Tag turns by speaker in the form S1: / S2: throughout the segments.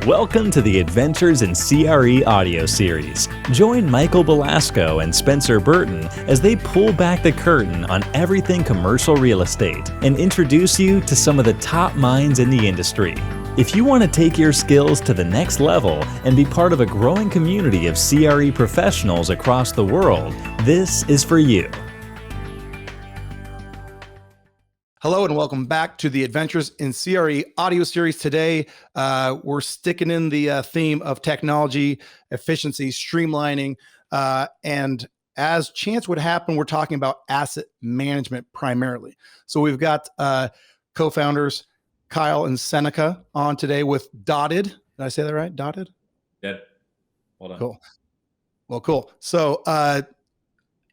S1: Welcome to the Adventures in CRE Audio Series. Join Michael Belasco and Spencer Burton as they pull back the curtain on everything commercial real estate and introduce you to some of the top minds in the industry. If you want to take your skills to the next level and be part of a growing community of CRE professionals across the world, this is for you.
S2: Hello and welcome back to the Adventures in CRE Audio Series. Today, we're sticking in the theme of technology, efficiency, streamlining, and as chance would happen, we're talking about asset management primarily. So we've got co-founders Kyle and Senecca on today with Dottid. Did I say that right? Dottid?
S3: Yeah. Well done.
S2: Cool. Well, cool. So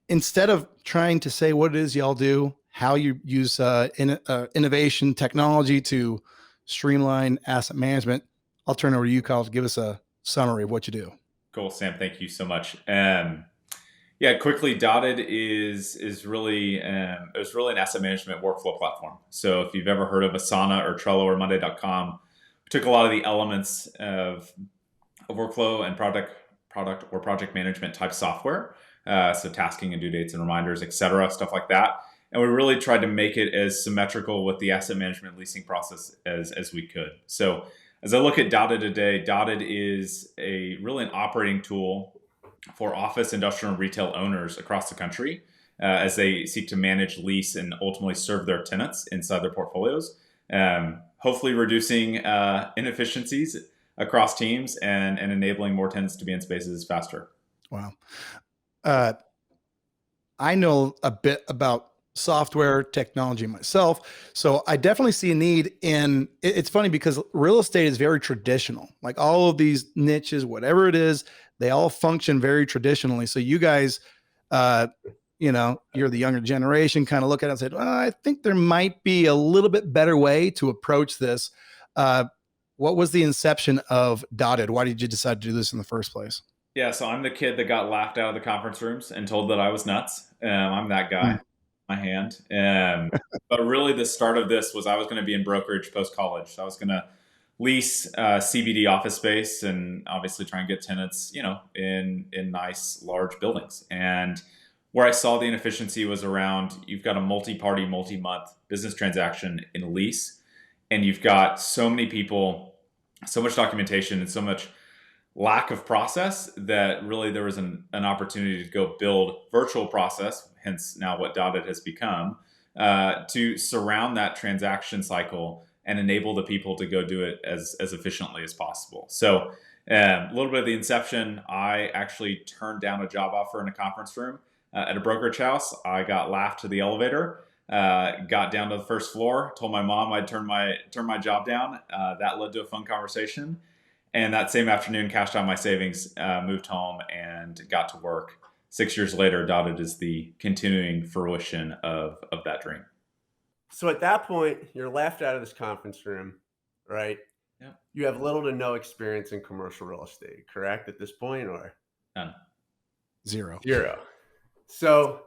S2: instead of trying to say what it is y'all do, how you use innovation technology to streamline asset management, I'll turn it over to you, Kyle, to give us a summary of what you do.
S3: Cool, Sam. Thank you so much. Yeah, quickly, Dottid is really it's really an asset management workflow platform. So if you've ever heard of Asana or Trello or Monday.com, we took a lot of the elements of workflow and project management type software, so tasking and due dates and reminders, etc., stuff like that. And we really tried to make it as symmetrical with the asset management leasing process as we could. So as I look at Dottid today, Dottid is really an operating tool for office, industrial, and retail owners across the country as they seek to manage, lease, and ultimately serve their tenants inside their portfolios, hopefully reducing inefficiencies across teams and enabling more tenants to be in spaces faster.
S2: Wow. I know a bit about software technology myself. So I definitely see a need in, it's funny because real estate is very traditional, like all of these niches, whatever it is, they all function very traditionally. So you guys, you're the younger generation, kind of look at it and say, well, I think there might be a little bit better way to approach this. What was the inception of Dottid? Why did you decide to do this in the first place?
S3: Yeah, so I'm the kid that got laughed out of the conference rooms and told that I was nuts. I'm that guy. My hand. But really the start of this was I was going to be in brokerage post-college. So I was going to lease CBD office space and obviously try and get tenants, in nice large buildings. And where I saw the inefficiency was around, you've got a multi-party, multi-month business transaction in a lease, and you've got so many people, so much documentation, and so much lack of process that really there was an opportunity to go build virtual process, hence now what Dottid has become, to surround that transaction cycle and enable the people to go do it as efficiently as possible. So a little bit of the inception, I actually turned down a job offer in a conference room at a brokerage house. I got laughed to the elevator, got down to the first floor, told my mom I'd turn my job down. That led to a fun conversation. And that same afternoon, cashed out my savings, moved home, and got to work. 6 years later, Dottid is the continuing fruition of that dream.
S4: So at that point, you're laughed out of this conference room, right?
S3: Yeah.
S4: You have little to no experience in commercial real estate, correct, at this point, or?
S3: None.
S2: Zero.
S4: So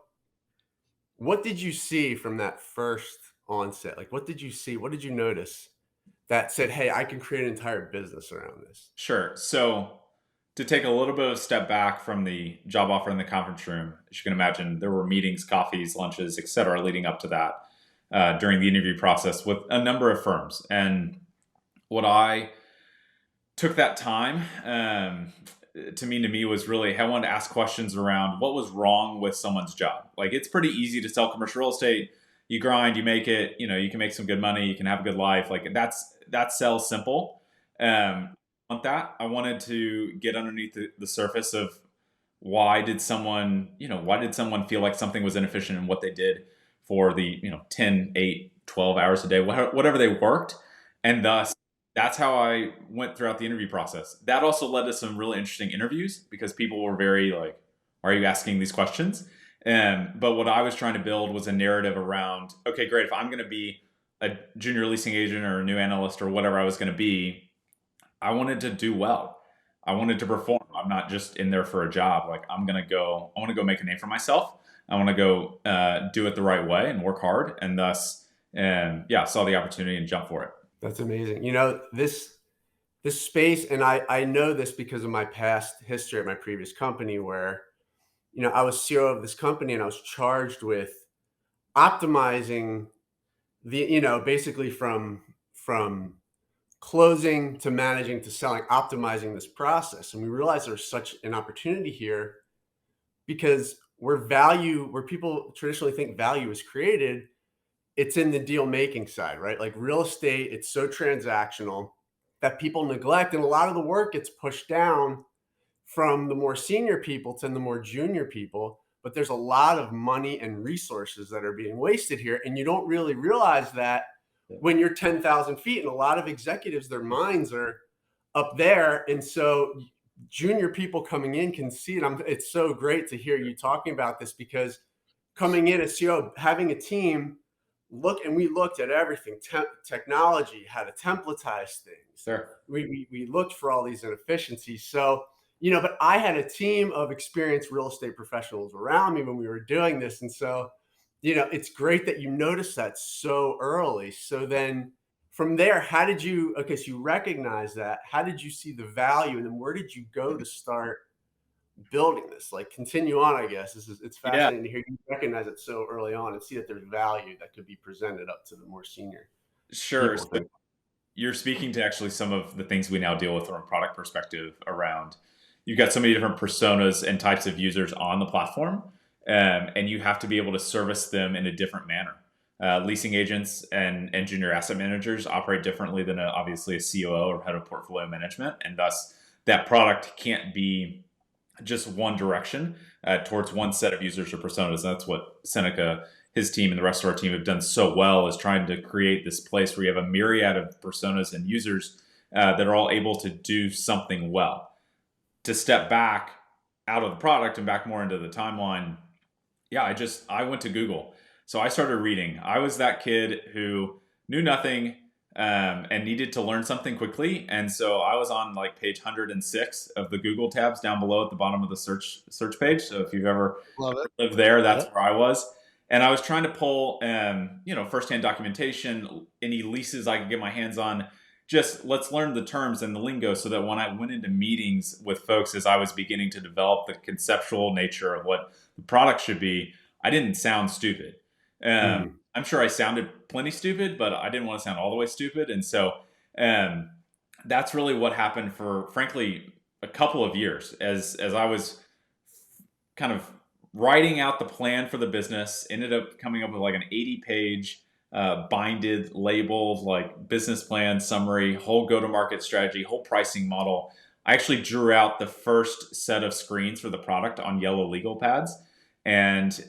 S4: what did you see from that first onset? Like, what did you see? What did you notice that said, hey, I can create an entire business around this?
S3: Sure. So to take a little bit of a step back from the job offer in the conference room, as you can imagine, there were meetings, coffees, lunches, et cetera, leading up to that during the interview process with a number of firms. And what I took that time to me was really, I wanted to ask questions around what was wrong with someone's job. Like, it's pretty easy to sell commercial real estate. You grind, you make it, you can make some good money, you can have a good life. Like, that sells simple. I wanted to get underneath the surface of why did someone feel like something was inefficient in what they did for the 10, 8, 12 hours a day, whatever they worked. And thus, that's how I went throughout the interview process. That also led to some really interesting interviews because people were very like, are you asking these questions? But what I was trying to build was a narrative around, okay, great. If I'm going to be a junior leasing agent or a new analyst or whatever I was going to be, I wanted to do well. I wanted to perform. I'm not just in there for a job. Like, I want to go make a name for myself. I want to go do it the right way and work hard. And thus, saw the opportunity and jumped for it.
S4: That's amazing. This this space, and I know this because of my past history at my previous company where, I was CEO of this company and I was charged with optimizing basically from closing to managing to selling, optimizing this process. And we realized there's such an opportunity here because where people traditionally think value is created, it's in the deal making side, right? Like real estate, it's so transactional that people neglect, and a lot of the work gets pushed down from the more senior people to the more junior people. But there's a lot of money and resources that are being wasted here, and you don't really realize that when you're 10,000 feet. And a lot of executives, their minds are up there, and so junior people coming in can see it. It's so great to hear you talking about this, because coming in as CEO, having a team we looked at everything, technology, how to templatize things.
S3: Sure.
S4: We looked for all these inefficiencies. So, but I had a team of experienced real estate professionals around me when we were doing this. And so, it's great that you noticed that so early. So then from there, so you recognize that, how did you see the value? And then where did you go to start building this? Like, continue on, I guess. It's fascinating to hear you recognize it so early on and see that there's value that could be presented up to the more senior.
S3: Sure. So you're speaking to actually some of the things we now deal with from a product perspective around, you've got so many different personas and types of users on the platform, and you have to be able to service them in a different manner. Leasing agents and junior asset managers operate differently than obviously a COO or head of portfolio management, and thus that product can't be just one direction towards one set of users or personas. That's what Senecca, his team, and the rest of our team have done so well, is trying to create this place where you have a myriad of personas and users that are all able to do something well. To step back out of the product and back more into the timeline, I went to Google. So I started reading. I was that kid who knew nothing and needed to learn something quickly. And so I was on like page 106 of the Google tabs down below at the bottom of the search page. So if you've ever lived there, that's where I was. And I was trying to pull, firsthand documentation, any leases I could get my hands on. Just let's learn the terms and the lingo so that when I went into meetings with folks, as I was beginning to develop the conceptual nature of what the product should be, I didn't sound stupid. I'm sure I sounded plenty stupid, but I didn't want to sound all the way stupid. And so that's really what happened for, frankly, a couple of years as I was kind of writing out the plan for the business. Ended up coming up with like an 80-page binded, labeled, like business plan, summary, whole go-to-market strategy, whole pricing model. I actually drew out the first set of screens for the product on yellow legal pads. And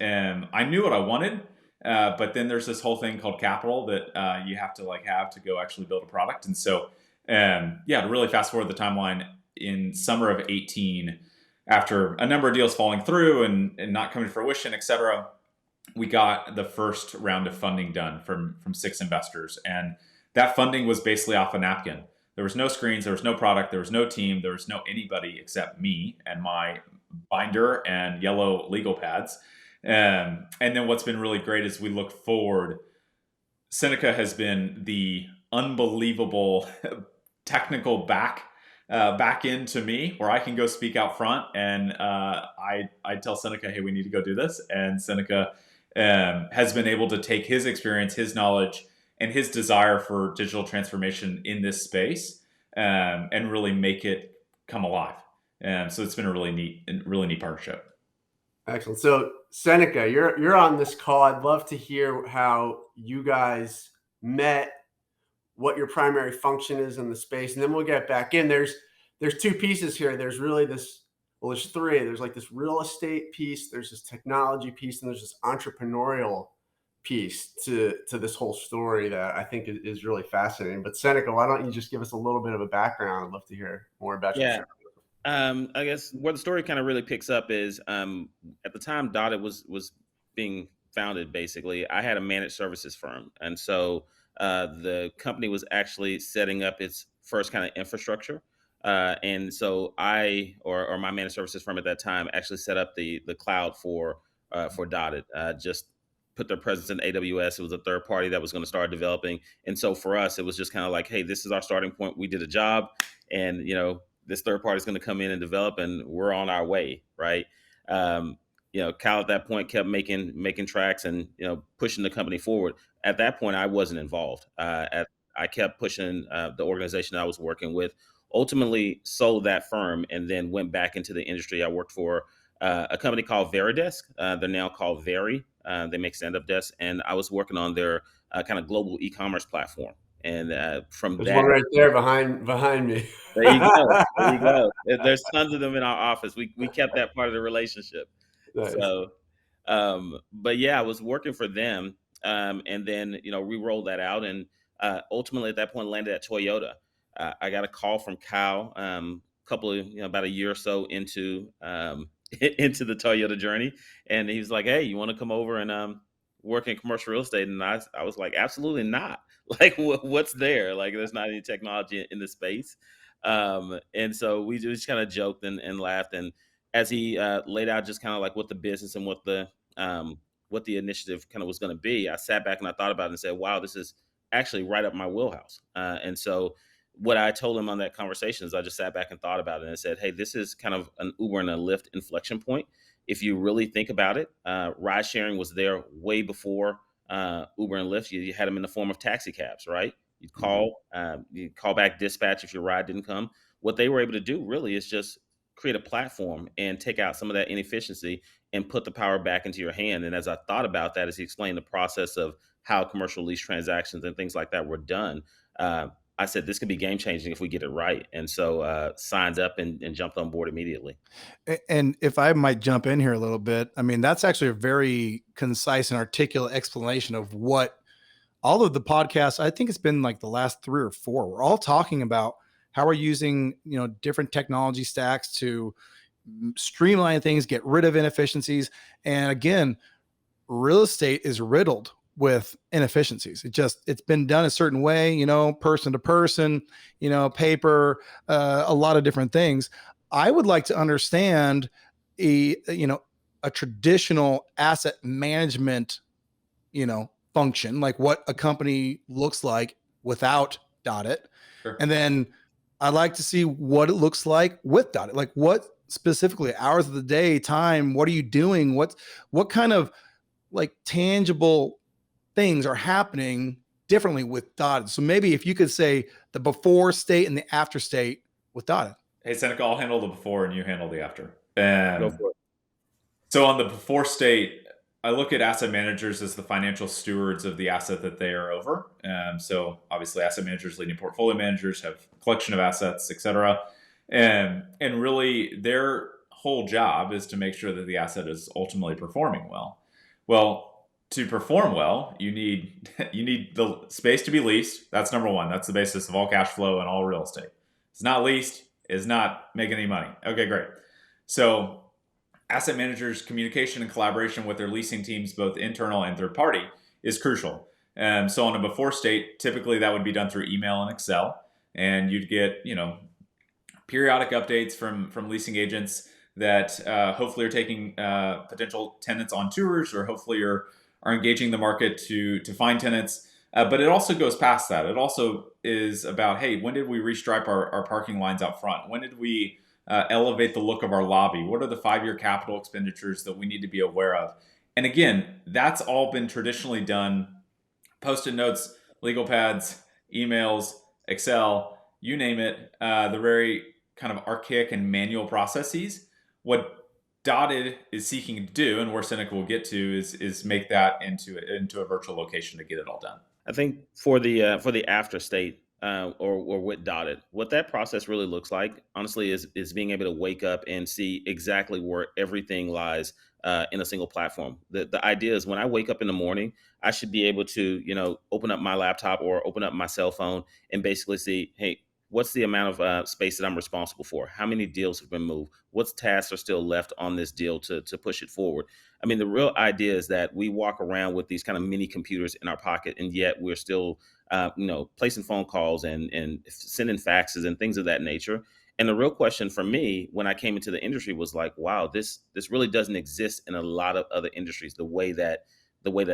S3: I knew what I wanted. But then there's this whole thing called capital that you have to have to go actually build a product. And so, to really fast forward the timeline, in summer of 2018, after a number of deals falling through and not coming to fruition, et cetera, we got the first round of funding done from 6 investors. And that funding was basically off a napkin. There was no screens, there was no product, there was no team, there was no anybody except me and my binder and yellow legal pads. And then what's been really great is we look forward. Senecca has been the unbelievable technical back end to me, where I can go speak out front, and I tell Senecca, hey, we need to go do this. And Senecca has been able to take his experience, his knowledge, and his desire for digital transformation in this space and really make it come alive. So it's been a really neat partnership.
S4: Excellent. So Senecca, you're on this call. I'd love to hear how you guys met, what your primary function is in the space, and then we'll get back in. There's 2 pieces here. There's really there's 3. There's like this real estate piece, there's this technology piece, and there's this entrepreneurial piece to this whole story that I think is really fascinating. But Senecca, why don't you just give us a little bit of a background? I'd love to hear more about your
S5: I guess where the story kind of really picks up is at the time Dottid was being founded. Basically, I had a managed services firm, and so the company was actually setting up its first kind of infrastructure. And so or my managed services firm at that time actually set up the cloud for Dottid. Just put their presence in AWS. It was a third party that was going to start developing. And so for us, it was just kind of like, hey, this is our starting point. We did a job. and this third party is going to come in and develop, and we're on our way, right? Kyle at that point kept making tracks and pushing the company forward. At that point, I wasn't involved. I kept pushing the organization I was working with. Ultimately, sold that firm and then went back into the industry. I worked for a company called Veridesk. They're now called Veri. They make stand-up desks, and I was working on their kind of global e-commerce platform. And from
S4: There's
S5: that,
S4: one right there behind me.
S5: there you go. There you go. There's tons of them in our office. We kept that part of the relationship.
S4: Nice.
S5: So, but yeah, I was working for them, and then we rolled that out, and ultimately at that point landed at Toyota. I got a call from Kyle, couple of about a year or so into into the Toyota journey, and he was like, "Hey, you want to come over and work in commercial real estate?" And I was like, "Absolutely not." Like, what's there? Like, there's not any technology in the space. And so we just kind of joked and laughed. And as he laid out just kind of like what the business and what the initiative kind of was going to be, I sat back and I thought about it and said, wow, this is actually right up my wheelhouse. And so what I told him on that conversation is I just sat back and thought about it and said, hey, this is kind of an Uber and a Lyft inflection point. If you really think about it, ride sharing was there way before Uber and Lyft. You had them in the form of taxi cabs, right? You'd call back dispatch if your ride didn't come. What they were able to do really is just create a platform and take out some of that inefficiency and put the power back into your hand. And as I thought about that, as he explained the process of how commercial lease transactions and things like that were done, I said, this could be game changing if we get it right. And so signed up and jumped on board immediately.
S2: And if I might jump in here a little bit, I mean, that's actually a very concise and articulate explanation of what all of the podcasts, I think it's been like the last 3 or 4, we're all talking about how we're using, different technology stacks to streamline things, get rid of inefficiencies. And again, real estate is riddled with inefficiencies. It's been done a certain way, person to person, paper, a lot of different things. I would like to understand a traditional asset management, function, like what a company looks like without Dottid.
S3: Sure.
S2: And then I'd like to see what it looks like with Dottid. Like what specifically hours of the day, time, what are you doing? What kind of like tangible things are happening differently with Dottid? So maybe if you could say the before state and the after state with Dottid.
S3: Hey, Senecca, I'll handle the before and you handle the after.
S5: Go for it.
S3: So on the before state, I look at asset managers as the financial stewards of the asset that they are over. So obviously asset managers, leading portfolio managers have a collection of assets, et cetera. And really their whole job is to make sure that the asset is ultimately performing well. Well, to perform well, you need the space to be leased. That's number one. That's the basis of all cash flow and all real estate. It's not leased, is not making any money. Okay, great. So asset managers' communication and collaboration with their leasing teams, both internal and third party, is crucial. So on a before state, typically that would be done through email and Excel, and you'd get periodic updates from leasing agents that hopefully are taking potential tenants on tours, or hopefully are engaging the market to find tenants. But it also goes past that. It also is about, hey, when did we restripe our parking lines out front? When did we elevate the look of our lobby? What are the 5-year capital expenditures that we need to be aware of? And again, that's all been traditionally done. Post-it notes, legal pads, emails, Excel, you name it. The very kind of archaic and manual processes. What Dottid is seeking to do, and where Senecca will get to, is make that into a virtual location to get it all done.
S5: I think for the after state, or with Dottid, what that process really looks like, honestly, is being able to wake up and see exactly where everything lies in a single platform. The idea is when I wake up in the morning, I should be able to, open up my laptop or open up my cell phone and basically see, hey, what's the amount of space that I'm responsible for? How many deals have been moved? What tasks are still left on this deal to push it forward? I mean, the real idea is that we walk around with these kind of mini computers in our pocket, and yet we're still, placing phone calls and sending faxes and things of that nature. And the real question for me when I came into the industry was like, wow, this really doesn't exist in a lot of other industries, the way that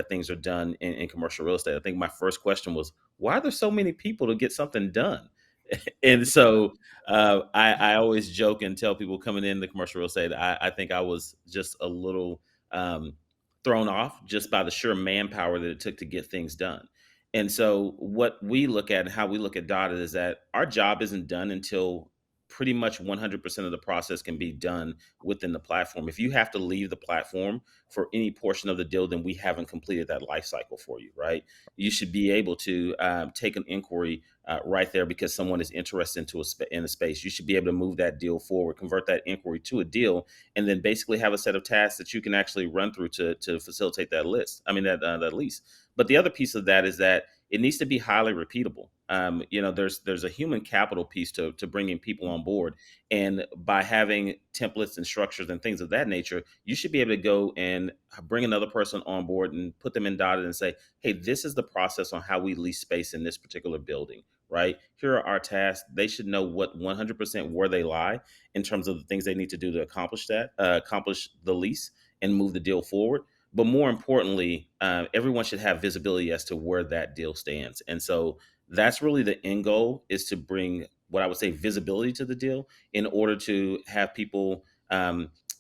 S5: things are done in commercial real estate. I think my first question was, why are there so many people to get something done? And so I always joke and tell people coming into commercial real estate, I think I was just a little um, thrown off just by the sheer manpower that it took to get things done. And so what we look at and how we look at Dotted is that our job isn't done until pretty much 100% of the process can be done within the platform. If you have to leave the platform for any portion of the deal, then we haven't completed that life cycle for you, right? You should be able to take an inquiry right there because someone is interested in a space. You should be able to move that deal forward, convert that inquiry to a deal, and then basically have a set of tasks that you can actually run through to facilitate that that lease. But the other piece of that is that it needs to be highly repeatable. There's a human capital piece to bringing people on board, and by having templates and structures and things of that nature, you should be able to go and bring another person on board and put them in Dotted and say, hey, this is the process on how we lease space in this particular building, right? Here are our tasks. They should know what 100% where they lie in terms of the things they need to do to accomplish the lease and move the deal forward. But more importantly, everyone should have visibility as to where that deal stands. And so that's really the end goal, is to bring what I would say visibility to the deal in order to have people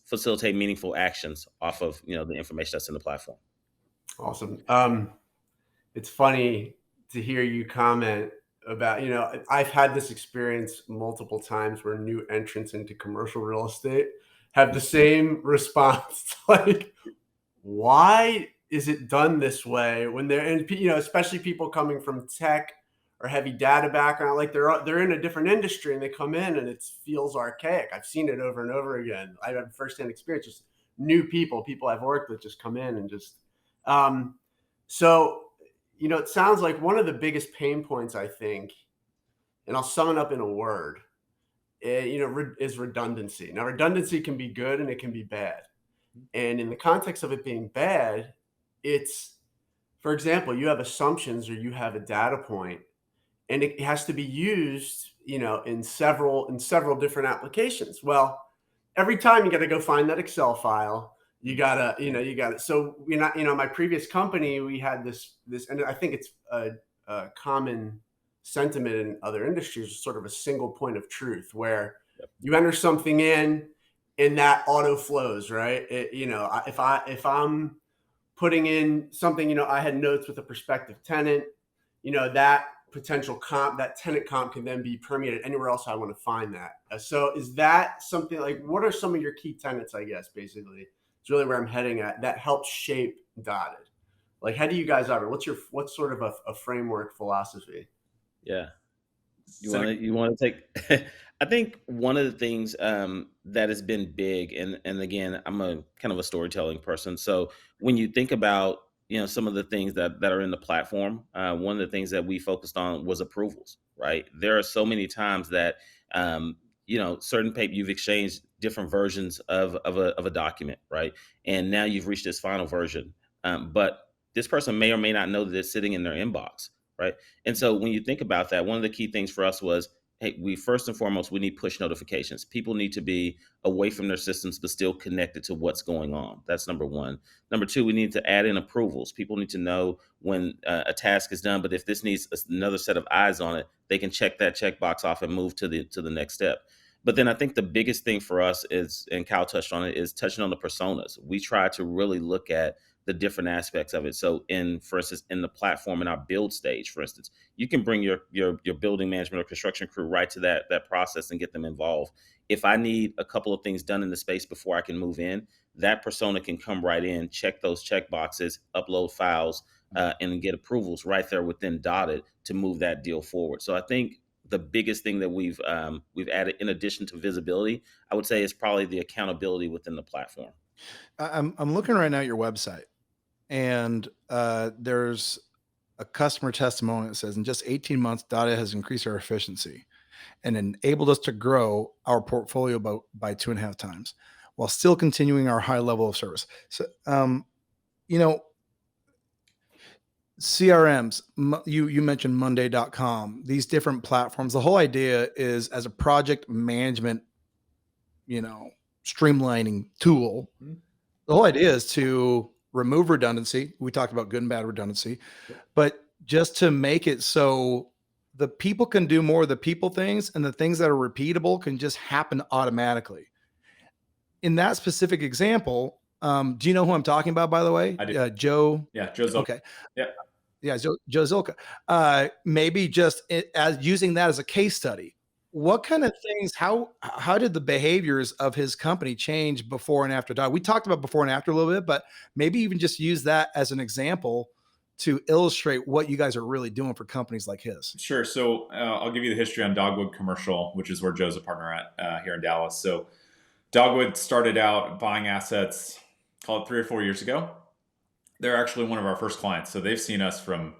S5: facilitate meaningful actions off of the information that's in the platform.
S4: Awesome. It's funny to hear you comment about, I've had this experience multiple times where new entrants into commercial real estate have the same response, like, why is it done this way when they're in, especially people coming from tech or heavy data background, like they're in a different industry and they come in and it feels archaic. I've seen it over and over again. I have firsthand experience, just new people I've worked with just come in and just, so, it sounds like one of the biggest pain points, I think, and I'll sum it up in a word, is redundancy. Now, redundancy can be good and it can be bad. And in the context of it being bad, it's, for example, you have assumptions or you have a data point and it has to be used, in several different applications. Well, every time you got to go find that Excel file, you got it. So my previous company, we had this, and I think it's a common sentiment in other industries, sort of a single point of truth where you enter something in, and that auto flows, right? If I'm putting in something, I had notes with a prospective tenant, that potential comp, that tenant comp can then be permeated anywhere else I want to find that. So is that something like, what are some of your key tenets, I guess, basically? It's really where I'm heading at, that helps shape Dottid. Like, how do you guys operate? What's sort of a framework philosophy?
S5: Yeah. You want to take, I think one of the things that has been big, and again, I'm a kind of a storytelling person. So when you think about, some of the things that are in the platform, one of the things that we focused on was approvals, right? There are so many times that, certain paper, you've exchanged different versions of a document, right? And now you've reached this final version. But this person may or may not know that it's sitting in their inbox, right? And so when you think about that, one of the key things for us was, hey, first and foremost, we need push notifications. People need to be away from their systems, but still connected to what's going on. That's number one. Number two, we need to add in approvals. People need to know when a task is done, but if this needs another set of eyes on it, they can check that checkbox off and move to the next step. But then I think the biggest thing for us is, and Kyle touched on it, is touching on the personas. We try to really look at the different aspects of it. So for instance, in the platform, in our build stage, for instance, you can bring your building management or construction crew right to that process and get them involved. If I need a couple of things done in the space before I can move in, that persona can come right in, check those check boxes, upload files, and get approvals right there within Dottid to move that deal forward. So I think the biggest thing that we've added, in addition to visibility, I would say, is probably the accountability within the platform.
S2: I'm looking right now at your website, and there's a customer testimony that says, in just 18 months, Dottid has increased our efficiency and enabled us to grow our portfolio by 2.5 times while still continuing our high level of service. So, CRMs, you mentioned Monday.com, these different platforms. The whole idea is, as a project management, streamlining tool, the whole idea is to remove redundancy. We talked about good and bad redundancy, but just to make it so the people can do more of the people things, and the things that are repeatable can just happen automatically. In that specific example, do you know who I'm talking about, by the way?
S3: I do.
S2: Joe.
S3: Yeah, Joe Zolka.
S2: Okay.
S3: Yeah.
S2: Yeah, Joe Zilka. Maybe just as using that as a case study. What kind of things? How did the behaviors of his company change before and after Dottid? We talked about before and after a little bit, but maybe even just use that as an example to illustrate what you guys are really doing for companies like his.
S3: Sure. So I'll give you the history on Dogwood Commercial, which is where Joe's a partner at here in Dallas. So Dogwood started out buying assets, call it 3 or 4 years ago. They're actually one of our first clients. So they've seen us from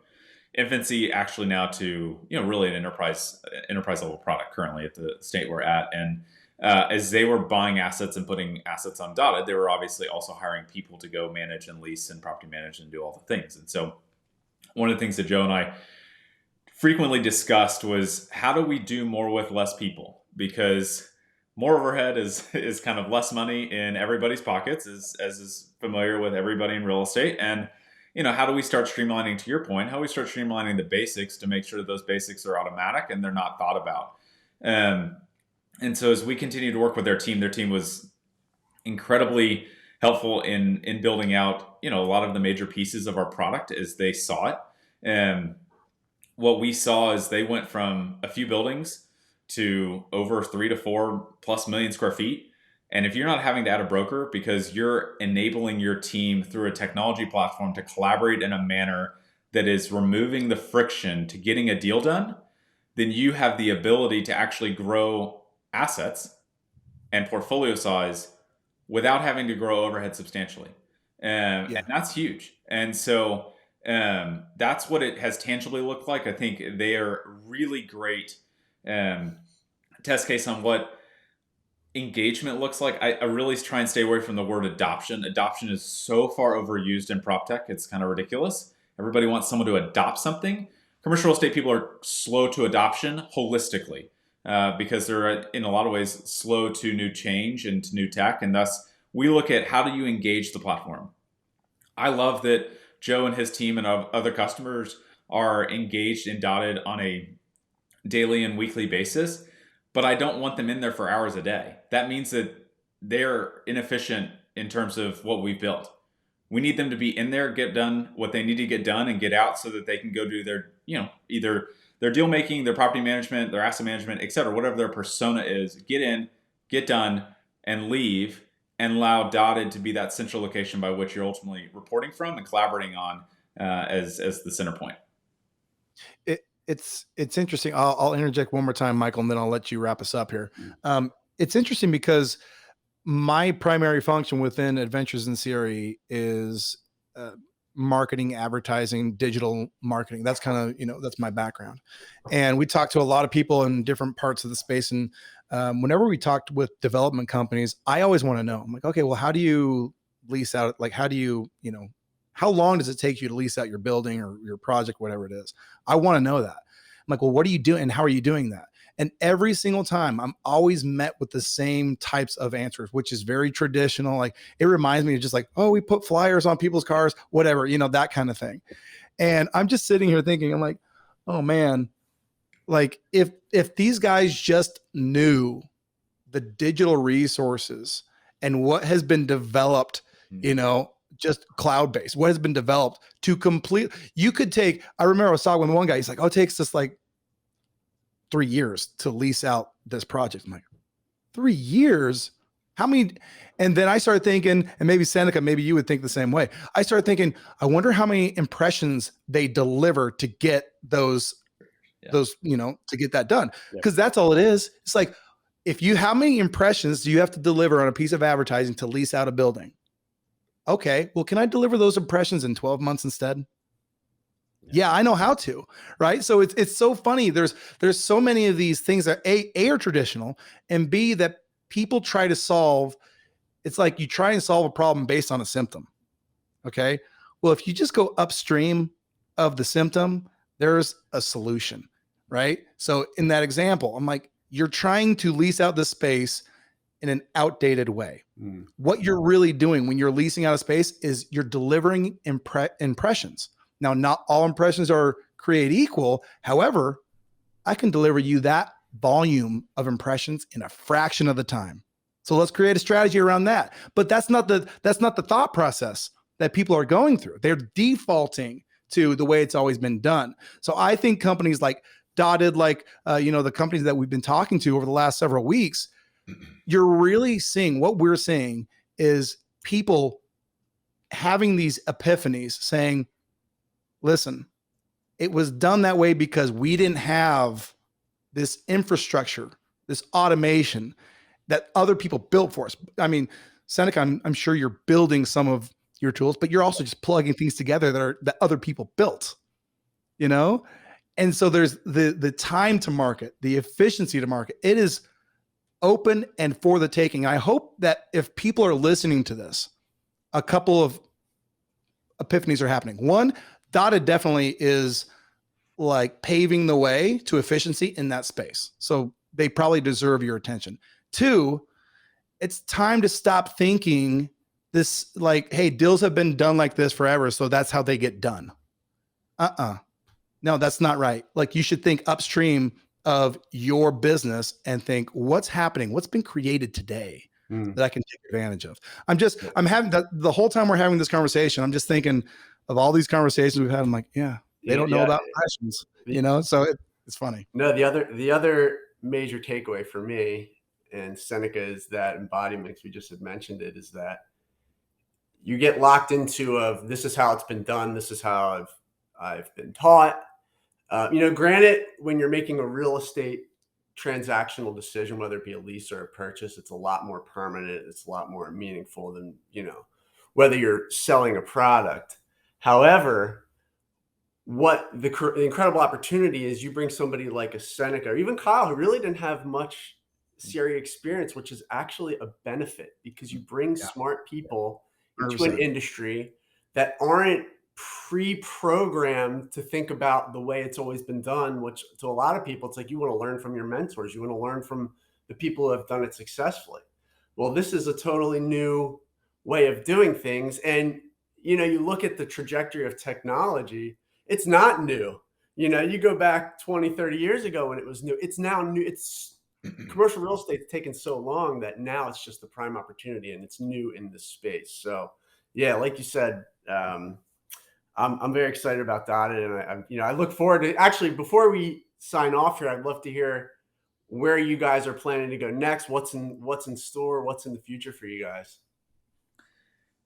S3: infancy actually now to, really an enterprise level product currently at the state we're at. And as they were buying assets and putting assets on Dottid, they were obviously also hiring people to go manage and lease and property manage and do all the things. And so one of the things that Joe and I frequently discussed was, how do we do more with less people? Because more overhead is kind of less money in everybody's pockets, as is familiar with everybody in real estate. And, how do we start streamlining, to your point, how do we start streamlining the basics to make sure that those basics are automatic and they're not thought about? And so as we continue to work with their team was incredibly helpful in building out, a lot of the major pieces of our product as they saw it. And what we saw is they went from a few buildings to over 3 to 4 plus million square feet. And if you're not having to add a broker because you're enabling your team through a technology platform to collaborate in a manner that is removing the friction to getting a deal done, then you have the ability to actually grow assets and portfolio size without having to grow overhead substantially. And that's huge. And so that's what it has tangibly looked like. I think they are really great test case on what engagement looks like. I really try and stay away from the word adoption. Adoption is so far overused in prop tech. It's kind of ridiculous. Everybody wants someone to adopt something. Commercial real estate people are slow to adoption holistically because they're in a lot of ways slow to new change and to new tech. And thus we look at, how do you engage the platform? I love that Joe and his team and other customers are engaged in Dottid on a daily and weekly basis, but I don't want them in there for hours a day. That means that they're inefficient in terms of what we've built. We need them to be in there, get done what they need to get done, and get out so that they can go do their, either their deal making, their property management, their asset management, et cetera, whatever their persona is, get in, get done, and leave, and allow Dottid to be that central location by which you're ultimately reporting from and collaborating on as the center point.
S2: It's interesting. I'll interject one more time, Michael, and then I'll let you wrap us up here. It's interesting because my primary function within Adventures in CRE is marketing, advertising, digital marketing. That's kind of, that's my background. And we talk to a lot of people in different parts of the space. And whenever we talked with development companies, I always want to know, I'm like, okay, well, how do you lease out? Like, how do you, how long does it take you to lease out your building or your project, whatever it is? I want to know that. I'm like, well, what are you doing? And how are you doing that? And every single time I'm always met with the same types of answers, which is very traditional. Like, it reminds me of just like, oh, we put flyers on people's cars, whatever, that kind of thing. And I'm just sitting here thinking, I'm like, oh man, like if these guys just knew the digital resources and what has been developed, just cloud-based, what has been developed to complete, you could take, I remember I was talking with one guy, he's like, oh, it takes us like 3 years to lease out this project. I'm like, 3 years? How many? And then I started thinking, and maybe Senecca, maybe you would think the same way. I started thinking, I wonder how many impressions they deliver to get those, to get that done. Because that's all it is. It's like, how many impressions do you have to deliver on a piece of advertising to lease out a building? Okay, well, can I deliver those impressions in 12 months instead? Yeah, I know how to, right? So it's so funny. There's so many of these things that A are traditional, and B, that people try to solve. It's like you try and solve a problem based on a symptom. Okay, well, if you just go upstream of the symptom, there's a solution, right? So in that example, I'm like, you're trying to lease out the space in an outdated way. What you're really doing when you're leasing out a space is you're delivering impressions. Now, not all impressions are created equal. However, I can deliver you that volume of impressions in a fraction of the time. So let's create a strategy around that. But that's not the thought process that people are going through. They're defaulting to the way it's always been done. So I think companies like Dottid, like the companies that we've been talking to over the last several weeks, you're really seeing what we're seeing is people having these epiphanies saying, listen, it was done that way because we didn't have this infrastructure, this automation that other people built for us. I mean, Senecca, I'm sure you're building some of your tools, but you're also just plugging things together that other people built, And so there's the time to market, the efficiency to market. It is open and for the taking. I hope that if people are listening to this, a couple of epiphanies are happening. One, Dottid definitely is like paving the way to efficiency in that space. So they probably deserve your attention. Two, it's time to stop thinking this like, hey, deals have been done like this forever, so that's how they get done. No, that's not right. Like, you should think upstream of your business and think, what's happening? What's been created today that I can take advantage of? I'm having the whole time we're having this conversation, I'm just thinking of all these conversations we've had. I'm like, yeah, they don't know about impressions, so it's funny.
S4: No, the other major takeaway for me and Senecca is that embodiment, we just had mentioned it, is that you get locked into this is how it's been done. This is how I've been taught. Granted, when you're making a real estate transactional decision, whether it be a lease or a purchase, it's a lot more permanent. It's a lot more meaningful than, whether you're selling a product. However, what the incredible opportunity is, you bring somebody like a Senecca or even Kyle, who really didn't have much CRE experience, which is actually a benefit because you bring smart people into an industry that aren't pre-programmed to think about the way it's always been done, which to a lot of people, it's like you want to learn from your mentors. You want to learn from the people who have done it successfully. Well, this is a totally new way of doing things. And, you look at the trajectory of technology, it's not new. You go back 20, 30 years ago when it was new. It's now new. It's commercial real estate's taken so long that now it's just the prime opportunity and it's new in this space. So yeah, like you said, I'm very excited about Dottid, and I look forward to, actually, before we sign off here, I'd love to hear where you guys are planning to go next. What's in store? What's in the future for you guys?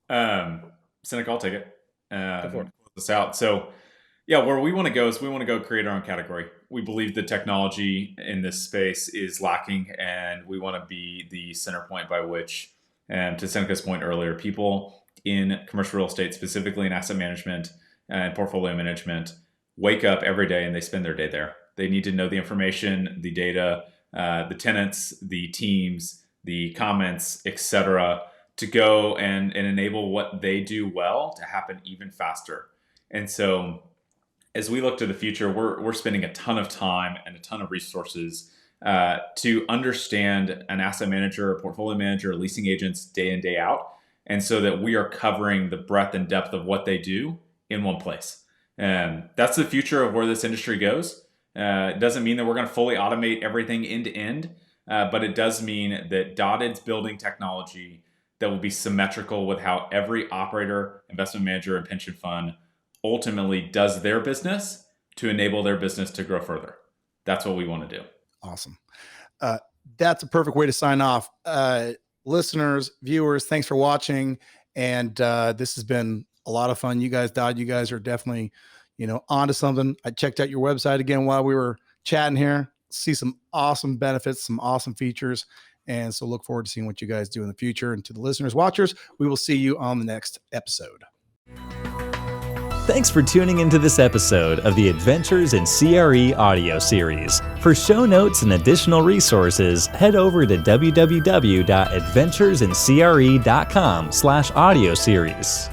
S3: Senecca, I'll take it. Close this out. So yeah, where we want to go is we want to go create our own category. We believe the technology in this space is lacking, and we want to be the center point by which, to Senecca's point earlier, people in commercial real estate, specifically in asset management and portfolio management, wake up every day and they spend their day there. They need to know the information, the data, the tenants, the teams, the comments, etc., to go and enable what they do well to happen even faster. And so as we look to the future, we're spending a ton of time and a ton of resources to understand an asset manager, a portfolio manager, leasing agents day in, day out. And so that we are covering the breadth and depth of what they do in one place. And that's the future of where this industry goes. It doesn't mean that we're going to fully automate everything end to end, but it does mean that Dottid's building technology that will be symmetrical with how every operator, investment manager, and pension fund ultimately does their business to enable their business to grow further. That's what we want to do.
S2: Awesome. That's a perfect way to sign off. Listeners, viewers, thanks for watching. And this has been a lot of fun. You guys, Dottid, you guys are definitely, onto something. I checked out your website again while we were chatting here. See some awesome benefits, some awesome features. And so look forward to seeing what you guys do in the future. And to the listeners, watchers, we will see you on the next episode.
S1: Thanks for tuning into this episode of the Adventures in CRE Audio Series. For show notes and additional resources, head over to www.adventuresincre.com/audio series.